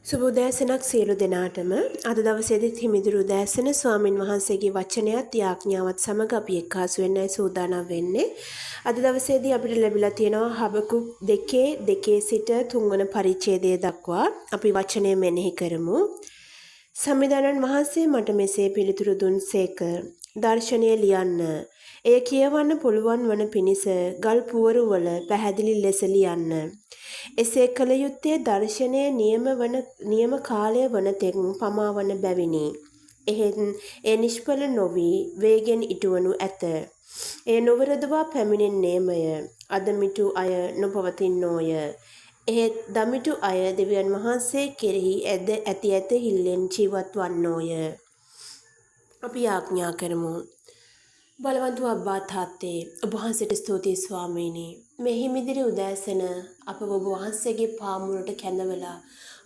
සුබ උදෑසනක් සියලු දෙනාටම අද දවසේදීත් හිමිදුරු උදෑසන ස්වාමින් වහන්සේගේ වචනයත් යාඥාවත් සමග අපි එක්කාසු වෙන්නයි සූදානම් වෙන්නේ. අද දවසේදී අපිට ලැබිලා තියෙනවා හබකුක් 2 සිට 3 වන පරිච්ඡේදය දක්වා අපි වචනය මෙනෙහි කරමු. සම්විධානන් වහන්සේ මට මෙසේ පිළිතුරු දුන්සේක. දර්ශනය ලියන්න. එය කියවන්න පුළුවන් වන පිණිස ගල් පුවරු වල පැහැදිලි ලෙස ලියන්න. එසේ කළ යුත්තේ දර්ශනයේ නියම කාලය වන තෙක් පමාවන බැවිනි. එහෙත් ඒ නිෂ්ඵල නොවි වේගෙන් ඉටුවනු ඇත. ඒ නොවරදවා පැමිණෙන්නේමය. අදමිටු අය නොපවතින්නෝය. එහෙත් දමිටු අය දෙවියන් වහන්සේ කෙරෙහි ඇති හිල්ලෙන් ජීවත් වන්නෝය. අපි යාඥා කරමු. බලවන්ත අබ්බා තාත්තේ ඔබ වහන්සේට ස්තුතියි ස්වාමීනි. මේ හිමිදිරි උදෑසන අපව ඔබ වහන්සේගේ පාමුලට කැඳවලා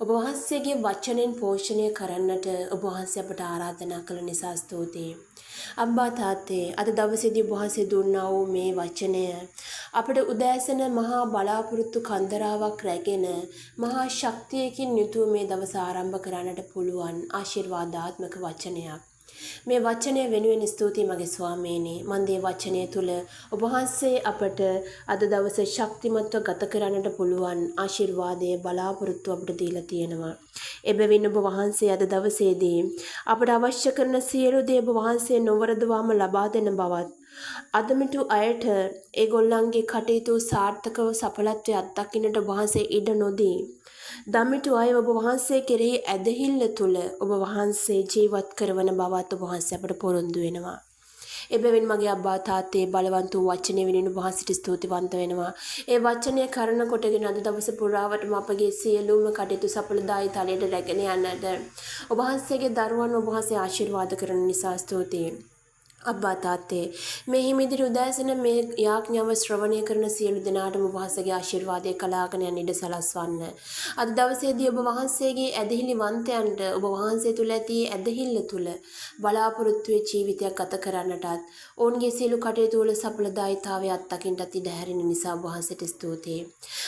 ඔබ වහන්සේගේ වචනෙන් පෝෂණය කරන්නට ඔබ වහන්සේ අපට ආරාධනා කළ නිසා ස්තුතියි. අබ්බා තාත්තේ අද දවසේදී ඔබ වහන්සේ දුන්නා වූ මේ වචනය අපට උදෑසන මහා බලාපොරොත්තු කන්දරාවක් රැගෙන මහා ශක්තියකින් යුතුව මේ දවස ආරම්භ කරන්නට පුළුවන් ආශිර්වාදාත්මක වචනයක්. මේ වචනය වෙනුවෙන් ස්තුතියි මගේ ස්වාමීනි. මන්දේ වචනය තුල ඔබ වහන්සේ අපට අද දවසේ ශක්තිමත්ව ගත කරන්නට පුළුවන් ආශිර්වාදයේ බලාපොරොත්තු අපට දීලා තියෙනවා. එබැවින් ඔබ වහන්සේ අද දවසේදී අපට අවශ්‍ය කරන සියලු දේ ඔබ වහන්සේ නොවරදවාම ලබා දෙන බවත් අදමිටු අයට ඒගොල්ලන්ගේ කටයුතු සාර්ථකව සඵලත්වයට අත්දකින්නට ඔබ වහන්සේ ඉඩ නොදී දමිටු අය ඔබ වහන්සේ කෙරෙහි ඇදහිල්ල තුල ඔබ වහන්සේ ජීවත් කරවන බවත් ඔබ වහන්සේ අපට පොරොන්දු වෙනවා. එබැවින් මගේ අබ්බා තාත්තේ බලවන්ත වූ වචනය වෙනුවෙන් ඔබ වහන්සේට ස්තුතිවන්ත වෙනවා. ඒ වචනය කරන කොටගෙන අද දවස පුරාවටම අපගේ සියලුම කටයුතු සඵලදායි තලයට රැගෙන යන්නට ඔබ වහන්සේගේ දරුවන් ඔබ වහන්සේ ආශිර්වාද කරන නිසා ස්තුතියි. අබ්බා තාත්තේ මේ හිමිදිරි උදෑසන මේ යාඥාව ශ්‍රවණය කරන සියලු දෙනාටම ඔබ වහන්සේගේ ආශිර්වාදය කලාගෙන යන ඉඩ සලස්වන්න. අද දවසේදී ඔබ වහන්සේගේ ඇදහිලි වන්තයන්ට ඔබ වහන්සේ තුල ඇති ඇදහිල්ල තුල බලාපොරොත්තු ජීවිතයක් ගත කරන්නටත් ඔවුන්ගේ සියලු කටයුතු වල සඵලදායීතාවය අත්දකින්නට ඉඩ හැරෙන නිසා ඔබ වහන්සේට ස්තුතියි.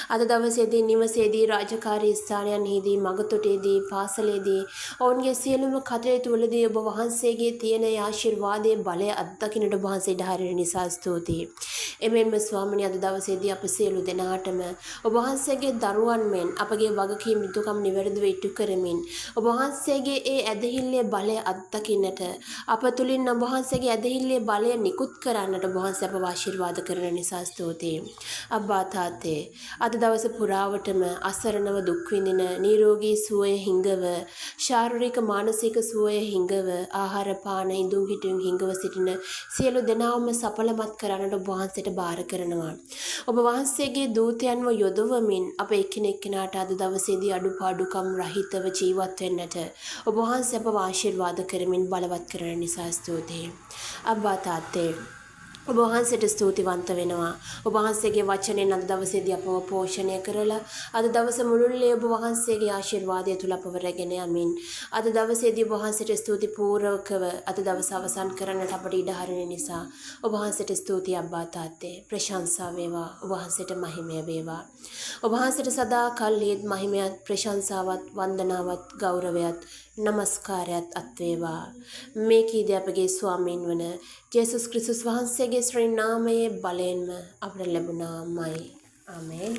අද දවසේදී නිවසේදී රාජකාරී ස්ථානයන්හිදී මගතොටේදී පාසලේදී ඔවුන්ගේ සියලුම කටයුතු වලදී ඔබ වහන්සේගේ තියෙන ආශිර්වාදයේ බලය අත්දකින්නට ඔබ වහන්සේ ඉඩ හැරෙන නිසා ස්තුතියි. එමෙන්ම ස්වාමීනි අද දවසේදී අප සියලු දෙනාටම ඔබ වහන්සේගේ දරුවන් මෙන් අපගේ වගකීම් යුතුකම් නිවැරදිව ඉටු කරමින් ඔබ වහන්සේගේ ඒ ඇදහිල්ලේ බලය අත්දකින්නට අප තුලින් ඔබ වහන්සේගේ ඇදහිල්ලේ බලය නිකුත් කරන්නට ඔබ වහන්සේ අපව ආශිර්වාද කරන නිසා ස්තුතියි. අබ්බා තාත්තේ අද දවස පුරාවටම අසරණව දුක් විඳින නිරෝගී සුවය හිඟව ශාරීරික මානසික සුවය හිඟව ආහාර පාන ඉඳුන් හිටුන් හිඟව සිටින සියලු දෙනාම සඵලමත් කරන්නට ඔබ වහන්සේට බාර කරනවා. ඔබ වහන්සේගේ දූතයන්ව යොදවමින් අප එකිනෙකනාට අද දවසේදී අඩුපාඩුකම් රහිතව ජීවත් වෙන්නට ඔබ වහන්සේ අපව ආශිර්වාද කරමින් බලවත් කරන නිසා ස්තුතියි. අබ්බා තාත්තේ ඔබ වහන්සේට ස්තුතිවන්ත වෙනවා. ඔබ වහන්සේගේ වචනෙන් අද දවසේදී අපව පෝෂණය කරලා අද දවස මුළුල්ලේ ඔබ වහන්සේගේ ආශිර්වාදය තුල අපව රැගෙන යමින් අද දවසේදී ඔබ වහන්සේට ස්තුතිපූර්වකව අද දවස අවසන් කරන්නට අපට ඉඩ හරින නිසා ඔබ වහන්සේට ස්තුතියි අබ්බා තාත්තේ. ප්‍රශංසා වේවා. ඔබ වහන්සේට මහිමය වේවා. ඔබ වහන්සේට සදා කල්හිත් මහිමයත් ප්‍රශංසාවත් වන්දනාවත් ගෞරවයත් නමස්කාරයත් අත්වේවා. මේ කීදී අපගේ ස්වාමීන් වන ජේසුස් ක්‍රිස්තුස් වහන්සේගේ ශ්‍රී නාමයේ බලයෙන්ම අපට ලැබුණාමයි. ආමේන්.